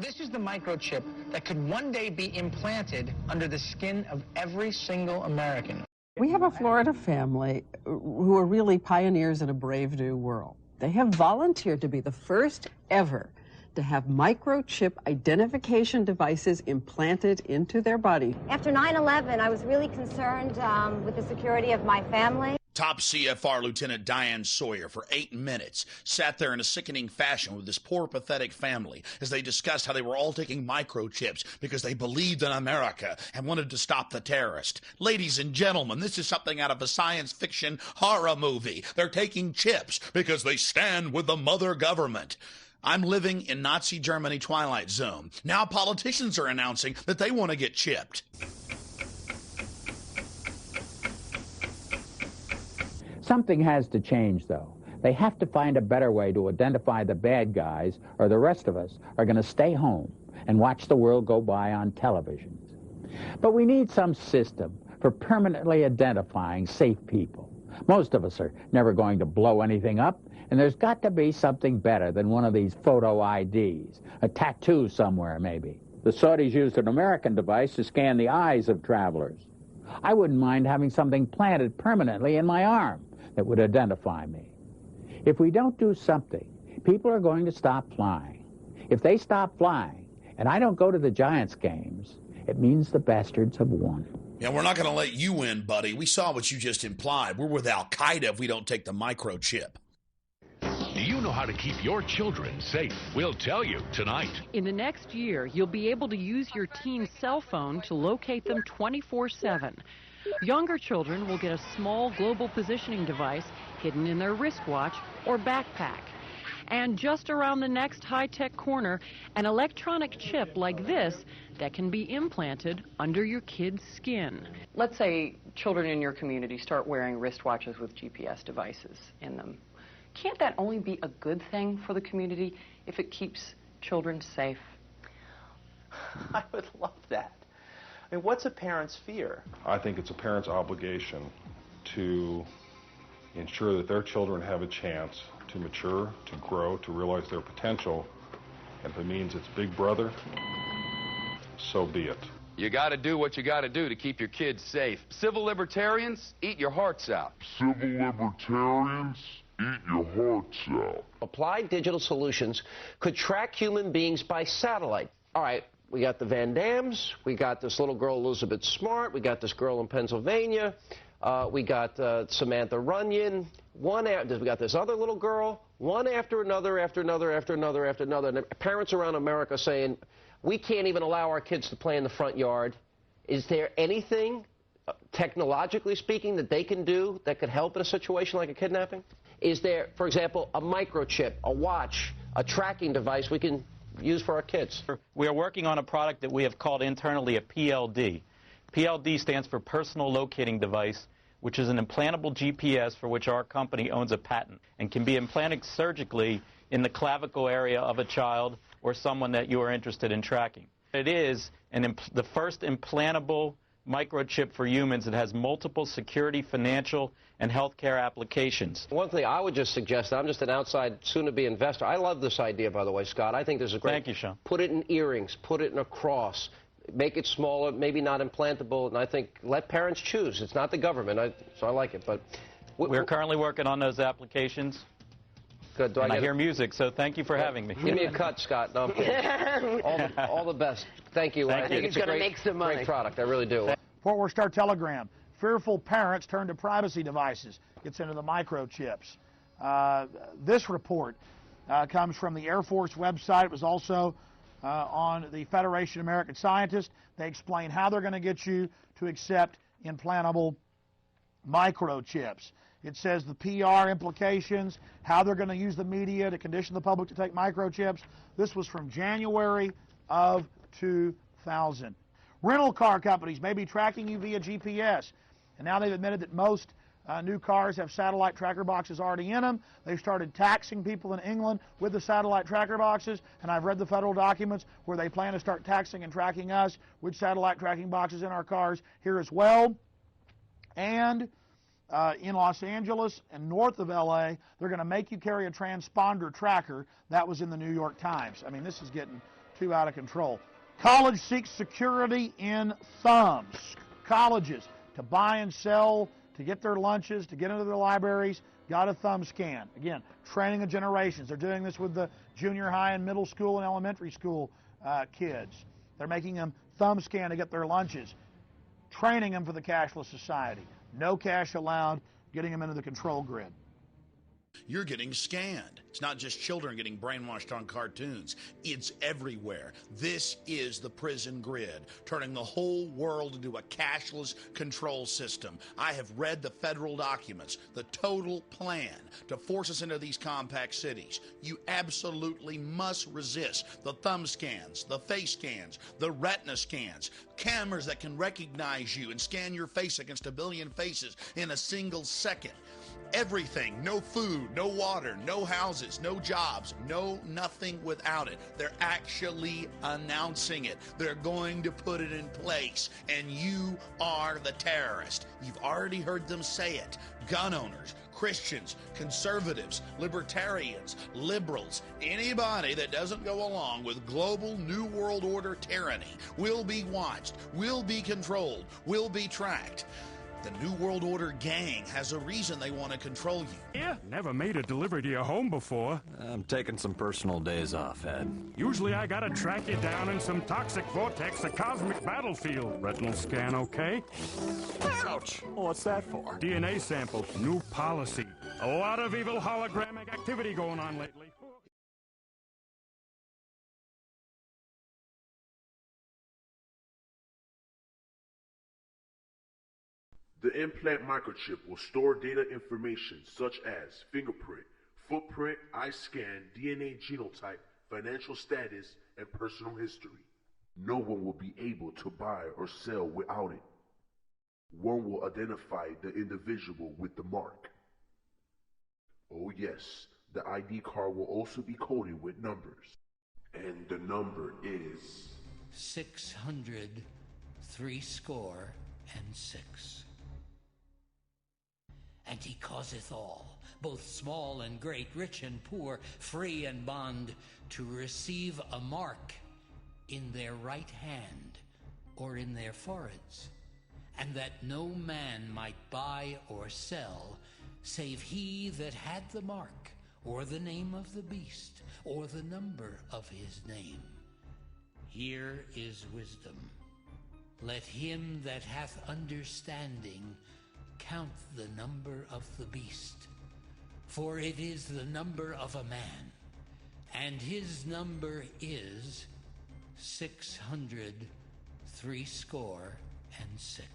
This is the microchip that could one day be implanted under the skin of every single American. We have a Florida family who are really pioneers in a brave new world. They have volunteered to be the first ever to have microchip identification devices implanted into their body. After 9/11, I was really concerned with the security of my family. Top CFR Lieutenant Diane Sawyer for 8 minutes sat there in a sickening fashion with this poor, pathetic family as they discussed how they were all taking microchips because they believed in America and wanted to stop the terrorist. Ladies and gentlemen, this is something out of a science fiction horror movie. They're taking chips because they stand with the mother government. I'm living in Nazi Germany Twilight Zone. Now politicians are announcing that they want to get chipped. Something has to change, though. They have to find a better way to identify the bad guys, or the rest of us are going to stay home and watch the world go by on televisions. But we need some system for permanently identifying safe people. Most of us are never going to blow anything up, and there's got to be something better than one of these photo IDs, a tattoo somewhere maybe. The Saudis used an American device to scan the eyes of travelers. I wouldn't mind having something planted permanently in my arm that would identify me. If we don't do something, people are going to stop flying. If they stop flying, and I don't go to the Giants games, it means the bastards have won. Yeah, we're not going to let you win, buddy. We saw what you just implied. We're with Al-Qaeda if we don't take the microchip. Do you know how to keep your children safe? We'll tell you tonight. In the next year, you'll be able to use your teen's cell phone to locate them 24/7. Younger children will get a small global positioning device hidden in their wristwatch or backpack. And just around the next high-tech corner, an electronic chip like this that can be implanted under your kid's skin. Let's say children in your community start wearing wristwatches with GPS devices in them. Can't that only be a good thing for the community if it keeps children safe? I would love that. I mean, what's a parent's fear? I think it's a parent's obligation to ensure that their children have a chance to mature, to grow, to realize their potential. And if it means it's Big Brother, so be it. You got to do what you got to do to keep your kids safe. Civil libertarians, eat your hearts out. Civil libertarians, eat your hearts out. Applied digital solutions could track human beings by satellite. All right, we got the Van Dams, we got this little girl Elizabeth Smart, we got this girl in Pennsylvania, we got Samantha Runyon, we got this other little girl, one after another, after another, after another, after another. And parents around America saying, we can't even allow our kids to play in the front yard. Is there anything, technologically speaking, that they can do that could help in a situation like a kidnapping? Is there, for example, a microchip, a watch, a tracking device we can use for our kids? We are working on a product that we have called internally a PLD. PLD stands for Personal Locating Device, which is an implantable GPS for which our company owns a patent and can be implanted surgically in the clavicle area of a child or someone that you are interested in tracking. It is the first implantable microchip for humans that has multiple security, financial, and healthcare applications. One thing I would just suggest, I'm just an outside, soon-to-be investor. I love this idea, by the way, Scott. I think this is great. Thank you, Sean. Put it in earrings, put it in a cross, make it smaller, maybe not implantable, and I think let parents choose. It's not the government, so I like it. But we're currently working on those applications. Good. I hear music, so thank you for having me. Give me a cut, Scott. No, I'm kidding. all the best. Thank you. Thank I think you. it's a great product. I really do. Fort Worth Star Telegram. Fearful parents turn to privacy devices. Gets into the microchips. This report comes from the Air Force website. It was also on the Federation of American Scientists. They explain how they're going to get you to accept implantable microchips. It says the PR implications, how they're going to use the media to condition the public to take microchips. This was from January of 2000. Rental car companies may be tracking you via GPS. And now they've admitted that most new cars have satellite tracker boxes already in them. They've started taxing people in England with the satellite tracker boxes. And I've read the federal documents where they plan to start taxing and tracking us with satellite tracking boxes in our cars here as well. And in Los Angeles and north of L.A., they're going to make you carry a transponder tracker. That was in the New York Times. I mean, this is getting too out of control. College seeks security in thumbs. Colleges, to buy and sell, to get their lunches, to get into their libraries, got a thumb scan. Again, training of generations. They're doing this with the junior high and middle school and elementary school kids. They're making them thumb scan to get their lunches, training them for the cashless society. No cash allowed, getting them into the control grid. You're getting scanned. It's not just children getting brainwashed on cartoons. It's everywhere. This is the prison grid, turning the whole world into a cashless control system. I have read the federal documents, the total plan to force us into these compact cities. You absolutely must resist the thumb scans, the face scans, the retina scans, cameras that can recognize you and scan your face against a billion faces in a single second. Everything, no food, no water, no houses, no jobs, no nothing without it. They're actually announcing it. They're going to put it in place, and you are the terrorist. You've already heard them say it. Gun owners, Christians, conservatives, libertarians, liberals, anybody that doesn't go along with global New World Order tyranny will be watched, will be controlled, will be tracked. The New World Order gang has a reason they want to control you. Yeah, never made a delivery to your home before. I'm taking some personal days off, Ed. Usually I gotta track you down in some toxic vortex, a cosmic battlefield. Retinal scan okay? Ouch! What's that for? DNA sample, new policy. A lot of evil hologramic activity going on lately. The implant microchip will store data information such as fingerprint, footprint, eye scan, DNA genotype, financial status, and personal history. No one will be able to buy or sell without it. One will identify the individual with the mark. Oh yes, the ID card will also be coded with numbers. And the number is 600 threescore and 6. And he causeth all, both small and great, rich and poor, free and bond, to receive a mark in their right hand or in their foreheads, and that no man might buy or sell, save he that had the mark, or the name of the beast, or the number of his name. Here is wisdom. Let him that hath understanding count the number of the beast, for it is the number of a man, and his number is 600 threescore and 6.